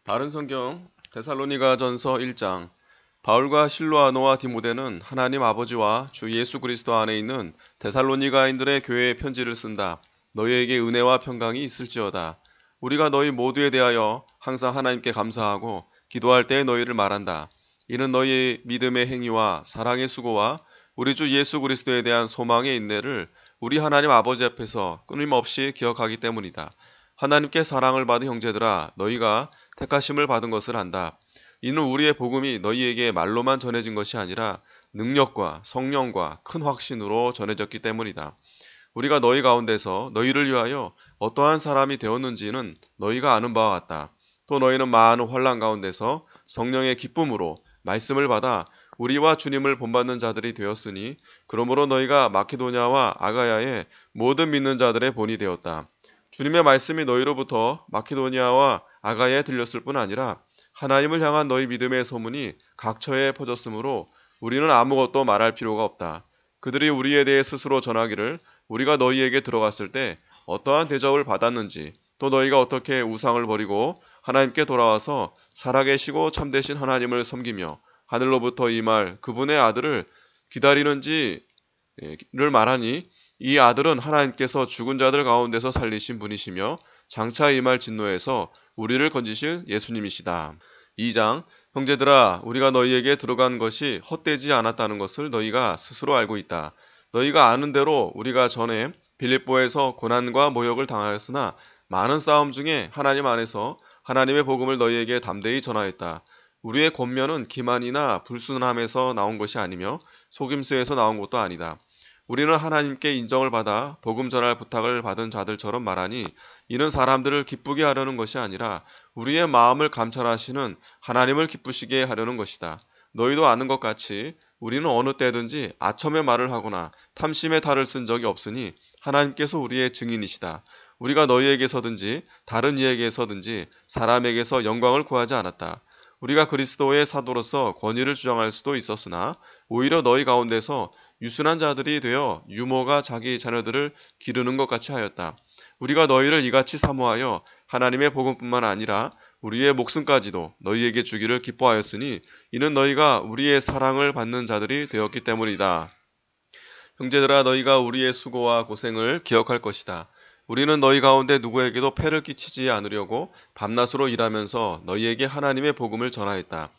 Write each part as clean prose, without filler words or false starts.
바른 성경 데살로니가전서 1장. 바울과 실로아노와 디모데는 하나님 아버지와 주 예수 그리스도 안에 있는 데살로니가인들의 교회에 편지를 쓴다. 너희에게 은혜와 평강이 있을지어다. 우리가 너희 모두에 대하여 항상 하나님께 감사하고 기도할 때에 너희를 말한다. 이는 너희의 믿음의 행위와 사랑의 수고와 우리 주 예수 그리스도에 대한 소망의 인내를 우리 하나님 아버지 앞에서 끊임없이 기억하기 때문이다. 하나님께 사랑을 받은 형제들아, 너희가 택하심을 받은 것을 안다. 이는 우리의 복음이 너희에게 말로만 전해진 것이 아니라 능력과 성령과 큰 확신으로 전해졌기 때문이다. 우리가 너희 가운데서 너희를 위하여 어떠한 사람이 되었는지는 너희가 아는 바와 같다. 또 너희는 많은 환난 가운데서 성령의 기쁨으로 말씀을 받아 우리와 주님을 본받는 자들이 되었으니, 그러므로 너희가 마케도냐와 아가야의 모든 믿는 자들의 본이 되었다. 주님의 말씀이 너희로부터 마케도니아와 아가야에 들렸을 뿐 아니라 하나님을 향한 너희 믿음의 소문이 각처에 퍼졌으므로 우리는 아무것도 말할 필요가 없다. 그들이 우리에 대해 스스로 전하기를 우리가 너희에게 들어갔을 때 어떠한 대접을 받았는지, 또 너희가 어떻게 우상을 버리고 하나님께 돌아와서 살아계시고 참되신 하나님을 섬기며 하늘로부터 임할 그분의 아들을 기다리는지를 말하니, 이 아들은 하나님께서 죽은 자들 가운데서 살리신 분이시며 장차 임할 진노에서 우리를 건지실 예수님이시다. 2장. 형제들아, 우리가 너희에게 들어간 것이 헛되지 않았다는 것을 너희가 스스로 알고 있다. 너희가 아는 대로 우리가 전에 빌립보에서 고난과 모욕을 당하였으나 많은 싸움 중에 하나님 안에서 하나님의 복음을 너희에게 담대히 전하였다. 우리의 권면은 기만이나 불순함에서 나온 것이 아니며 속임수에서 나온 것도 아니다. 우리는 하나님께 인정을 받아 복음 전할 부탁을 받은 자들처럼 말하니, 이는 사람들을 기쁘게 하려는 것이 아니라 우리의 마음을 감찰하시는 하나님을 기쁘시게 하려는 것이다. 너희도 아는 것 같이 우리는 어느 때든지 아첨의 말을 하거나 탐심의 탈을 쓴 적이 없으니 하나님께서 우리의 증인이시다. 우리가 너희에게서든지 다른 이에게서든지 사람에게서 영광을 구하지 않았다. 우리가 그리스도의 사도로서 권위를 주장할 수도 있었으나 오히려 너희 가운데서 유순한 자들이 되어 유모가 자기 자녀들을 기르는 것 같이 하였다. 우리가 너희를 이같이 사모하여 하나님의 복음뿐만 아니라 우리의 목숨까지도 너희에게 주기를 기뻐하였으니, 이는 너희가 우리의 사랑을 받는 자들이 되었기 때문이다. 형제들아, 너희가 우리의 수고와 고생을 기억할 것이다. 우리는 너희 가운데 누구에게도 폐를 끼치지 않으려고 밤낮으로 일하면서 너희에게 하나님의 복음을 전하였다.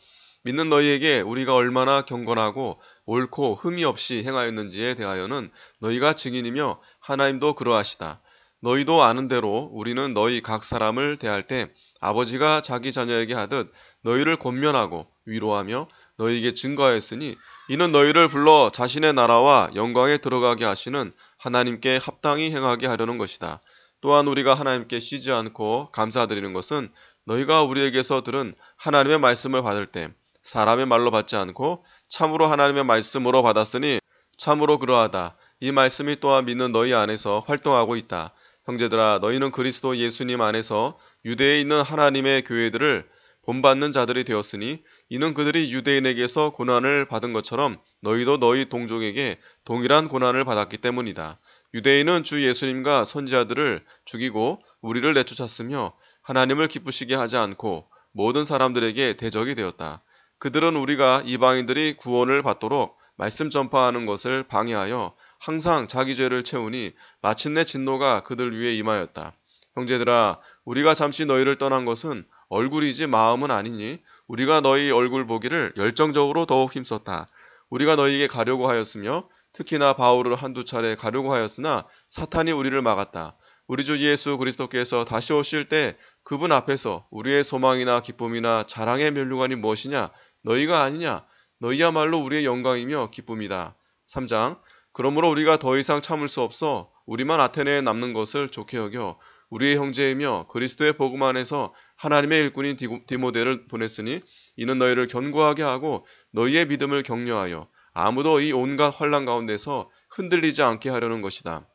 믿는 너희에게 우리가 얼마나 경건하고 옳고 흠이 없이 행하였는지에 대하여는 너희가 증인이며 하나님도 그러하시다. 너희도 아는 대로 우리는 너희 각 사람을 대할 때 아버지가 자기 자녀에게 하듯 너희를 권면하고 위로하며 너희에게 증거하였으니, 이는 너희를 불러 자신의 나라와 영광에 들어가게 하시는 하나님께 합당히 행하게 하려는 것이다. 또한 우리가 하나님께 쉬지 않고 감사드리는 것은 너희가 우리에게서 들은 하나님의 말씀을 받을 때 사람의 말로 받지 않고 참으로 하나님의 말씀으로 받았으니 참으로 그러하다. 이 말씀이 또한 믿는 너희 안에서 활동하고 있다. 형제들아, 너희는 그리스도 예수님 안에서 유대에 있는 하나님의 교회들을 본받는 자들이 되었으니, 이는 그들이 유대인에게서 고난을 받은 것처럼 너희도 너희 동족에게 동일한 고난을 받았기 때문이다. 유대인은 주 예수님과 선지자들을 죽이고 우리를 내쫓았으며 하나님을 기쁘시게 하지 않고 모든 사람들에게 대적이 되었다. 그들은 우리가 이방인들이 구원을 받도록 말씀 전파하는 것을 방해하여 항상 자기 죄를 채우니 마침내 진노가 그들 위에 임하였다. 형제들아, 우리가 잠시 너희를 떠난 것은 얼굴이지 마음은 아니니 우리가 너희 얼굴 보기를 열정적으로 더욱 힘썼다. 우리가 너희에게 가려고 하였으며 특히나 바울을 한두 차례 가려고 하였으나 사탄이 우리를 막았다. 우리 주 예수 그리스도께서 다시 오실 때 그분 앞에서 우리의 소망이나 기쁨이나 자랑의 면류관이 무엇이냐? 너희가 아니냐? 너희야말로 우리의 영광이며 기쁨이다. 3장. 그러므로 우리가 더 이상 참을 수 없어 우리만 아테네에 남는 것을 좋게 여겨 우리의 형제이며 그리스도의 복음 안에서 하나님의 일꾼인 디모데를 보냈으니, 이는 너희를 견고하게 하고 너희의 믿음을 격려하여 아무도 이 온갖 환난 가운데서 흔들리지 않게 하려는 것이다.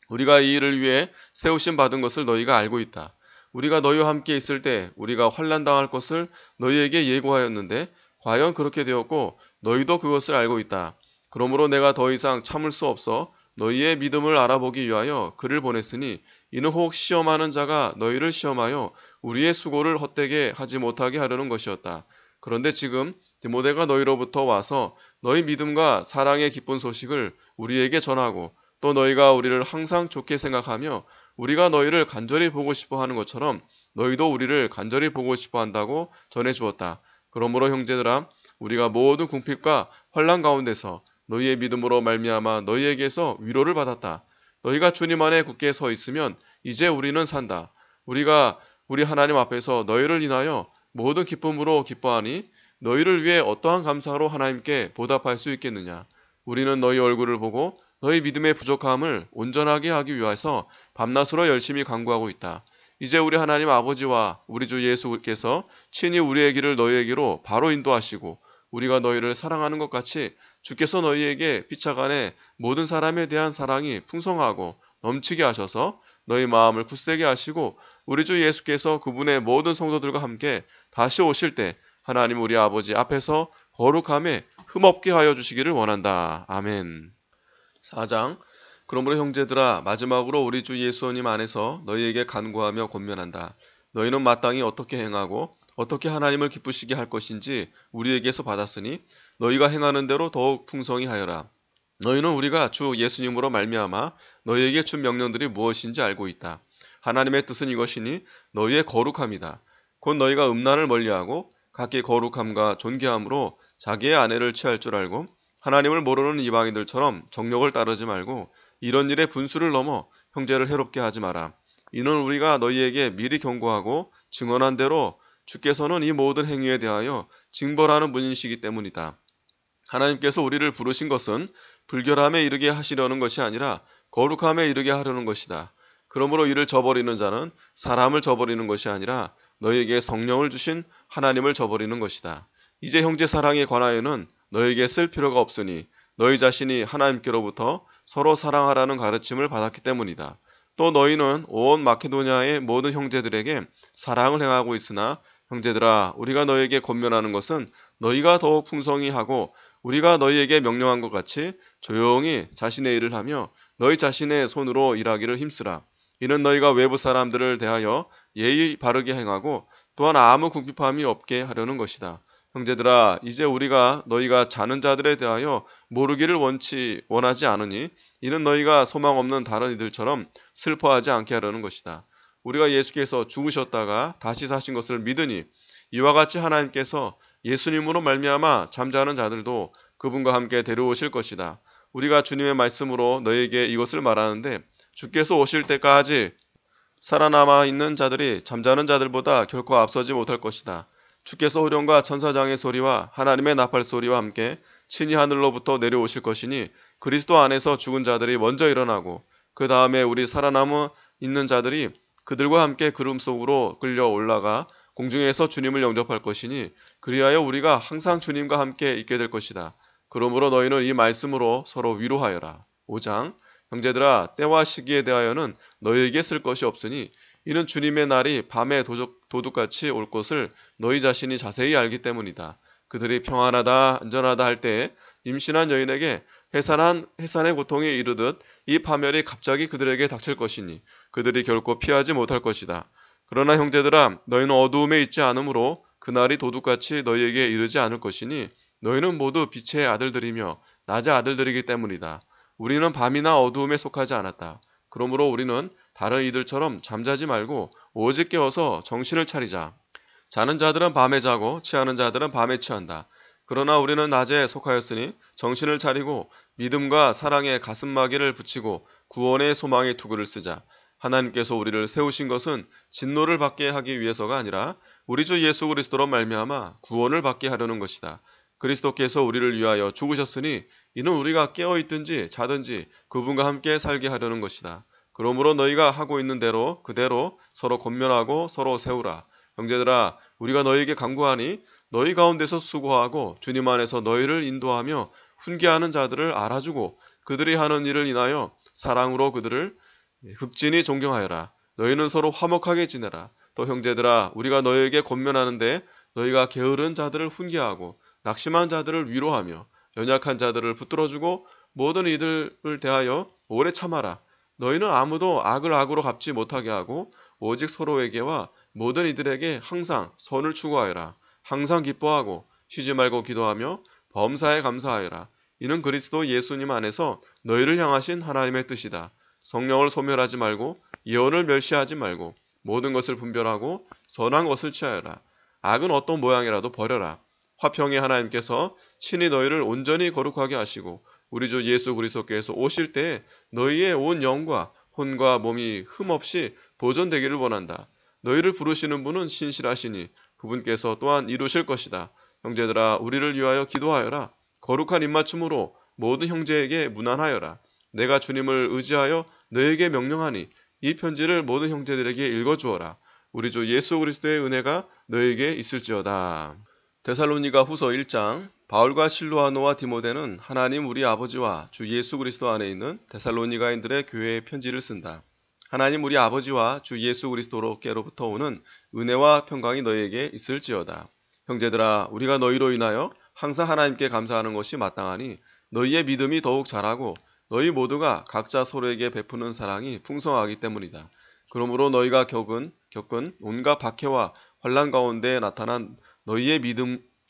우리가 이 일을 위해 세우심 받은 것을 너희가 알고 있다. 우리가 너희와 함께 있을 때 우리가 환난 당할 것을 너희에게 예고하였는데 과연 그렇게 되었고 너희도 그것을 알고 있다. 그러므로 내가 더 이상 참을 수 없어 너희의 믿음을 알아보기 위하여 그를 보냈으니, 이는 혹 시험하는 자가 너희를 시험하여 우리의 수고를 헛되게 하지 못하게 하려는 것이었다. 그런데 지금 디모데가 너희로부터 와서 너희 믿음과 사랑의 기쁜 소식을 우리에게 전하고 또 너희가 우리를 항상 좋게 생각하며 우리가 너희를 간절히 보고 싶어 하는 것처럼 너희도 우리를 간절히 보고 싶어 한다고 전해 주었다. 그러므로 형제들아, 우리가 모든 궁핍과 환난 가운데서 너희의 믿음으로 말미암아 너희에게서 위로를 받았다. 너희가 주님 안에 굳게 서 있으면 이제 우리는 산다. 우리가 우리 하나님 앞에서 너희를 인하여 모든 기쁨으로 기뻐하니 너희를 위해 어떠한 감사로 하나님께 보답할 수 있겠느냐. 우리는 너희 얼굴을 보고 너희 믿음의 부족함을 온전하게 하기 위해서 밤낮으로 열심히 간구하고 있다. 이제 우리 하나님 아버지와 우리 주 예수께서 친히 우리의 길을 너희에게로 바로 인도하시고 우리가 너희를 사랑하는 것 같이 주께서 너희에게 피차간에 모든 사람에 대한 사랑이 풍성하고 넘치게 하셔서 너희 마음을 굳세게 하시고 우리 주 예수께서 그분의 모든 성도들과 함께 다시 오실 때 하나님 우리 아버지 앞에서 거룩함에 흠없게 하여 주시기를 원한다. 아멘. 4장. 그러므로 형제들아, 마지막으로 우리 주 예수님 안에서 너희에게 간구하며 권면한다. 너희는 마땅히 어떻게 행하고 어떻게 하나님을 기쁘시게 할 것인지 우리에게서 받았으니 너희가 행하는 대로 더욱 풍성히 하여라. 너희는 우리가 주 예수님으로 말미암아 너희에게 준 명령들이 무엇인지 알고 있다. 하나님의 뜻은 이것이니 너희의 거룩함이다. 곧 너희가 음란을 멀리하고 각기 거룩함과 존귀함으로 자기의 아내를 취할 줄 알고 하나님을 모르는 이방인들처럼 정욕을 따르지 말고 이런 일에 분수를 넘어 형제를 해롭게 하지 마라. 이는 우리가 너희에게 미리 경고하고 증언한 대로 주께서는 이 모든 행위에 대하여 징벌하는 분이시기 때문이다. 하나님께서 우리를 부르신 것은 불결함에 이르게 하시려는 것이 아니라 거룩함에 이르게 하려는 것이다. 그러므로 이를 저버리는 자는 사람을 저버리는 것이 아니라 너희에게 성령을 주신 하나님을 저버리는 것이다. 이제 형제 사랑에 관하여는 너희에게 쓸 필요가 없으니 너희 자신이 하나님께로부터 서로 사랑하라는 가르침을 받았기 때문이다. 또 너희는 온 마케도냐의 모든 형제들에게 사랑을 행하고 있으나 형제들아, 우리가 너희에게 권면하는 것은 너희가 더욱 풍성히 하고 우리가 너희에게 명령한 것 같이 조용히 자신의 일을 하며 너희 자신의 손으로 일하기를 힘쓰라. 이는 너희가 외부 사람들을 대하여 예의 바르게 행하고 또한 아무 궁핍함이 없게 하려는 것이다. 형제들아, 이제 우리가 너희가 자는 자들에 대하여 모르기를 원하지 않으니 이는 너희가 소망 없는 다른 이들처럼 슬퍼하지 않게 하려는 것이다. 우리가 예수께서 죽으셨다가 다시 사신 것을 믿으니 이와 같이 하나님께서 예수님으로 말미암아 잠자는 자들도 그분과 함께 데려오실 것이다. 우리가 주님의 말씀으로 너희에게 이것을 말하는데 주께서 오실 때까지 살아남아 있는 자들이 잠자는 자들보다 결코 앞서지 못할 것이다. 주께서 호령과 천사장의 소리와 하나님의 나팔 소리와 함께 친히 하늘로부터 내려오실 것이니 그리스도 안에서 죽은 자들이 먼저 일어나고 그 다음에 우리 살아남아 있는 자들이 그들과 함께 구름 속으로 끌려 올라가 공중에서 주님을 영접할 것이니 그리하여 우리가 항상 주님과 함께 있게 될 것이다. 그러므로 너희는 이 말씀으로 서로 위로하여라. 5장. 형제들아, 때와 시기에 대하여는 너희에게 쓸 것이 없으니 이는 주님의 날이 밤에 도둑같이 올 것을 너희 자신이 자세히 알기 때문이다. 그들이 평안하다 안전하다 할 때에 임신한 여인에게 해산의 고통이 이르듯 이 파멸이 갑자기 그들에게 닥칠 것이니 그들이 결코 피하지 못할 것이다. 그러나 형제들아, 너희는 어두움에 있지 않으므로 그날이 도둑같이 너희에게 이르지 않을 것이니 너희는 모두 빛의 아들들이며 낮의 아들들이기 때문이다. 우리는 밤이나 어두움에 속하지 않았다. 그러므로 우리는 다른 이들처럼 잠자지 말고 오직 깨어서 정신을 차리자. 자는 자들은 밤에 자고 취하는 자들은 밤에 취한다. 그러나 우리는 낮에 속하였으니 정신을 차리고 믿음과 사랑에 가슴마개를 붙이고 구원의 소망의 투구를 쓰자. 하나님께서 우리를 세우신 것은 진노를 받게 하기 위해서가 아니라 우리 주 예수 그리스도로 말미암아 구원을 받게 하려는 것이다. 그리스도께서 우리를 위하여 죽으셨으니 이는 우리가 깨어있든지 자든지 그분과 함께 살게 하려는 것이다. 그러므로 너희가 하고 있는 대로 그대로 서로 권면하고 서로 세우라. 형제들아, 우리가 너희에게 간구하니 너희 가운데서 수고하고 주님 안에서 너희를 인도하며 훈계하는 자들을 알아주고 그들이 하는 일을 인하여 사랑으로 그들을 흡진히 존경하여라. 너희는 서로 화목하게 지내라. 또 형제들아, 우리가 너희에게 권면하는데 너희가 게으른 자들을 훈계하고 낙심한 자들을 위로하며 연약한 자들을 붙들어주고 모든 이들을 대하여 오래 참아라. 너희는 아무도 악을 악으로 갚지 못하게 하고 오직 서로에게와 모든 이들에게 항상 선을 추구하여라. 항상 기뻐하고 쉬지 말고 기도하며 범사에 감사하여라. 이는 그리스도 예수님 안에서 너희를 향하신 하나님의 뜻이다. 성령을 소멸하지 말고 예언을 멸시하지 말고 모든 것을 분별하고 선한 것을 취하여라. 악은 어떤 모양이라도 버려라. 화평의 하나님께서 친히 너희를 온전히 거룩하게 하시고 우리 주 예수 그리스도께서 오실 때에 너희의 온 영과 혼과 몸이 흠없이 보존되기를 원한다. 너희를 부르시는 분은 신실하시니 그분께서 또한 이루실 것이다. 형제들아 우리를 위하여 기도하여라. 거룩한 입맞춤으로 모든 형제에게 문안하여라. 내가 주님을 의지하여 너에게 명령하니 이 편지를 모든 형제들에게 읽어주어라. 우리 주 예수 그리스도의 은혜가 너에게 있을지어다. 데살로니가 후서 1장. 바울과 실로아노와 디모데는 하나님 우리 아버지와 주 예수 그리스도 안에 있는 데살로니가인들의 교회에 편지를 쓴다. 하나님 우리 아버지와 주 예수 그리스도께로부터 오는 은혜와 평강이 너희에게 있을지어다. 형제들아 우리가 너희로 인하여 항상 하나님께 감사하는 것이 마땅하니 너희의 믿음이 더욱 자라고 너희 모두가 각자 서로에게 베푸는 사랑이 풍성하기 때문이다. 그러므로 너희가 겪은 온갖 박해와 환난 가운데 나타난 너희의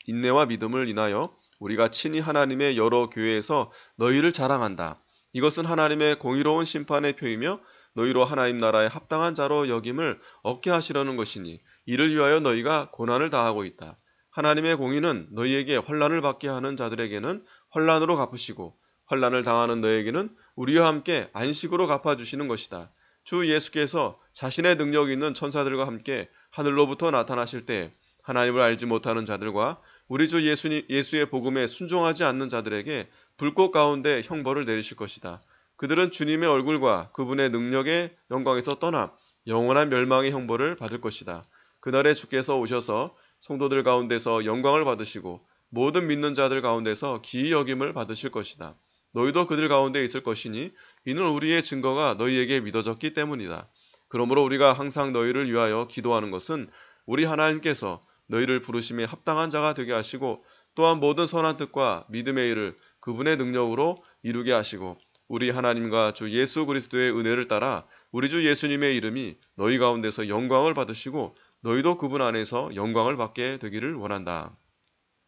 인내와 믿음을 인하여 우리가 친히 하나님의 여러 교회에서 너희를 자랑한다. 이것은 하나님의 공의로운 심판의 표이며 너희로 하나님 나라에 합당한 자로 여김을 얻게 하시려는 것이니 이를 위하여 너희가 고난을 당하고 있다. 하나님의 공의는 너희에게 환난을 받게 하는 자들에게는 환난으로 갚으시고 환난을 당하는 너희에게는 우리와 함께 안식으로 갚아주시는 것이다. 주 예수께서 자신의 능력 있는 천사들과 함께 하늘로부터 나타나실 때 하나님을 알지 못하는 자들과 우리 주 예수의 복음에 순종하지 않는 자들에게 불꽃 가운데 형벌을 내리실 것이다. 그들은 주님의 얼굴과 그분의 능력의 영광에서 떠나 영원한 멸망의 형벌을 받을 것이다. 그날에 주께서 오셔서 성도들 가운데서 영광을 받으시고 모든 믿는 자들 가운데서 기이 여김을 받으실 것이다. 너희도 그들 가운데 있을 것이니 이는 우리의 증거가 너희에게 믿어졌기 때문이다. 그러므로 우리가 항상 너희를 위하여 기도하는 것은 우리 하나님께서 너희를 부르심에 합당한 자가 되게 하시고 또한 모든 선한 뜻과 믿음의 일을 그분의 능력으로 이루게 하시고 우리 하나님과 주 예수 그리스도의 은혜를 따라 우리 주 예수님의 이름이 너희 가운데서 영광을 받으시고 너희도 그분 안에서 영광을 받게 되기를 원한다.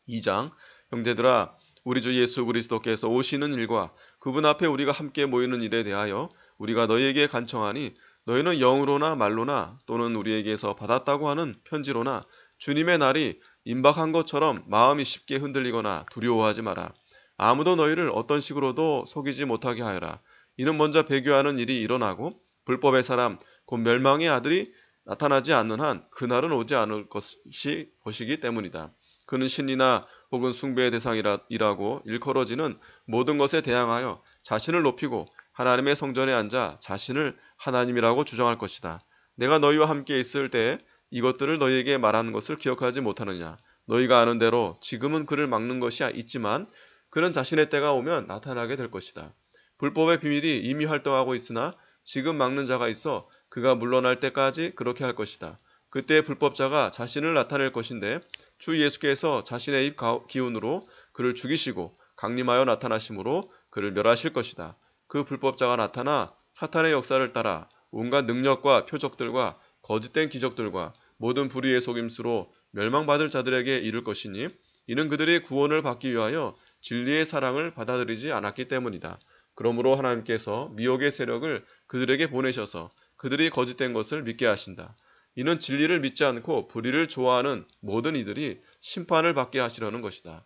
2장. 형제들아 우리 주 예수 그리스도께서 오시는 일과 그분 앞에 우리가 함께 모이는 일에 대하여 우리가 너희에게 간청하니 너희는 영으로나 말로나 또는 우리에게서 받았다고 하는 편지로나 주님의 날이 임박한 것처럼 마음이 쉽게 흔들리거나 두려워하지 마라. 아무도 너희를 어떤 식으로도 속이지 못하게 하여라. 이는 먼저 배교하는 일이 일어나고 불법의 사람 곧 멸망의 아들이 나타나지 않는 한 그날은 오지 않을 것이기 때문이다. 그는 신이나 혹은 숭배의 대상이라고 일컬어지는 모든 것에 대항하여 자신을 높이고 하나님의 성전에 앉아 자신을 하나님이라고 주장할 것이다. 내가 너희와 함께 있을 때에 이것들을 너희에게 말하는 것을 기억하지 못하느냐. 너희가 아는 대로 지금은 그를 막는 것이 있지만 그는 자신의 때가 오면 나타나게 될 것이다. 불법의 비밀이 이미 활동하고 있으나 지금 막는 자가 있어 그가 물러날 때까지 그렇게 할 것이다. 그때 불법자가 자신을 나타낼 것인데 주 예수께서 자신의 입 기운으로 그를 죽이시고 강림하여 나타나심으로 그를 멸하실 것이다. 그 불법자가 나타나 사탄의 역사를 따라 온갖 능력과 표적들과 거짓된 기적들과 모든 불의의 속임수로 멸망받을 자들에게 이를 것이니 이는 그들이 구원을 받기 위하여 진리의 사랑을 받아들이지 않았기 때문이다. 그러므로 하나님께서 미혹의 세력을 그들에게 보내셔서 그들이 거짓된 것을 믿게 하신다. 이는 진리를 믿지 않고 불의를 좋아하는 모든 이들이 심판을 받게 하시려는 것이다.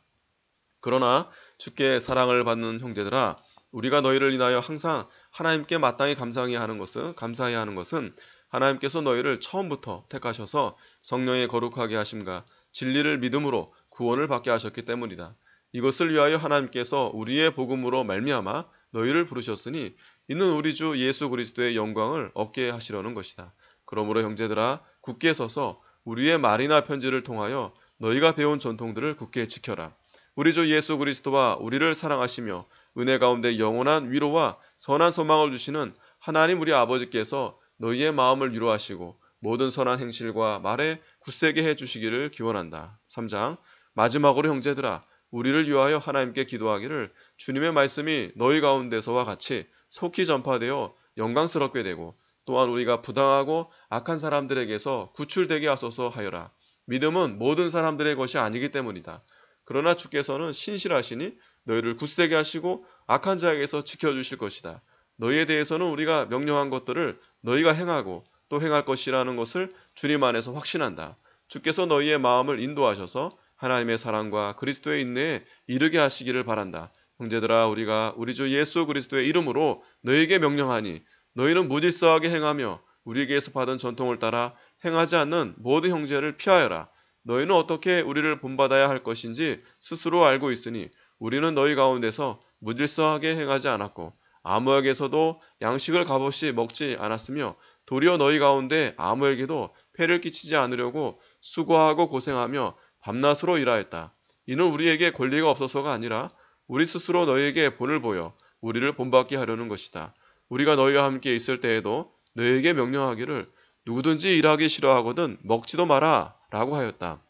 그러나 주께 사랑을 받는 형제들아 우리가 너희를 인하여 항상 하나님께 마땅히 감사해야 하는 것은 하나님께서 너희를 처음부터 택하셔서 성령의 거룩하게 하심과 진리를 믿음으로 구원을 받게 하셨기 때문이다. 이것을 위하여 하나님께서 우리의 복음으로 말미암아 너희를 부르셨으니 이는 우리 주 예수 그리스도의 영광을 얻게 하시려는 것이다. 그러므로 형제들아 굳게 서서 우리의 말이나 편지를 통하여 너희가 배운 전통들을 굳게 지켜라. 우리 주 예수 그리스도와 우리를 사랑하시며 은혜 가운데 영원한 위로와 선한 소망을 주시는 하나님 우리 아버지께서 너희의 마음을 위로하시고 모든 선한 행실과 말에 굳세게 해주시기를 기원한다. 3장. 마지막으로 형제들아 우리를 위하여 하나님께 기도하기를 주님의 말씀이 너희 가운데서와 같이 속히 전파되어 영광스럽게 되고 또한 우리가 부당하고 악한 사람들에게서 구출되게 하소서 하여라. 믿음은 모든 사람들의 것이 아니기 때문이다. 그러나 주께서는 신실하시니 너희를 굳세게 하시고 악한 자에게서 지켜주실 것이다. 너희에 대해서는 우리가 명령한 것들을 너희가 행하고 또 행할 것이라는 것을 주님 안에서 확신한다. 주께서 너희의 마음을 인도하셔서 하나님의 사랑과 그리스도의 인내에 이르게 하시기를 바란다. 형제들아, 우리가 우리 주 예수 그리스도의 이름으로 너희에게 명령하니 너희는 무질서하게 행하며 우리에게서 받은 전통을 따라 행하지 않는 모든 형제를 피하여라. 너희는 어떻게 우리를 본받아야 할 것인지 스스로 알고 있으니 우리는 너희 가운데서 무질서하게 행하지 않았고 아무에게서도 양식을 값없이 먹지 않았으며 도리어 너희 가운데 아무에게도 폐를 끼치지 않으려고 수고하고 고생하며 밤낮으로 일하였다. 이는 우리에게 권리가 없어서가 아니라 우리 스스로 너희에게 본을 보여 우리를 본받게 하려는 것이다. 우리가 너희와 함께 있을 때에도 너희에게 명령하기를 누구든지 일하기 싫어하거든 먹지도 마라 라고 하였다.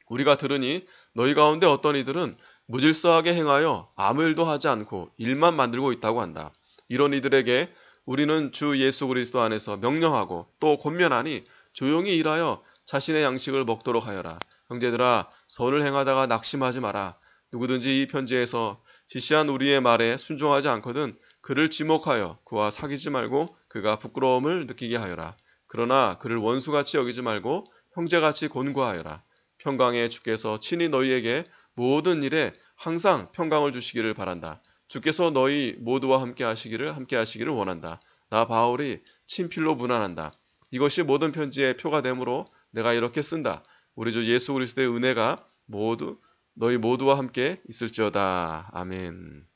우리가 들으니 너희 가운데 어떤 이들은 무질서하게 행하여 아무 일도 하지 않고 일만 만들고 있다고 한다. 이런 이들에게 우리는 주 예수 그리스도 안에서 명령하고 또 권면하니 조용히 일하여 자신의 양식을 먹도록 하여라. 형제들아, 선을 행하다가 낙심하지 마라. 누구든지 이 편지에서 지시한 우리의 말에 순종하지 않거든 그를 지목하여 그와 사귀지 말고 그가 부끄러움을 느끼게 하여라. 그러나 그를 원수같이 여기지 말고 형제같이 권고하여라. 평강의 주께서 친히 너희에게 모든 일에 항상 평강을 주시기를 바란다. 주께서 너희 모두와 함께 하시기를 원한다. 나 바울이 친필로 문안한다. 이것이 모든 편지의 표가 되므로 내가 이렇게 쓴다. 우리 주 예수 그리스도의 은혜가 너희 모두와 함께 있을지어다. 아멘.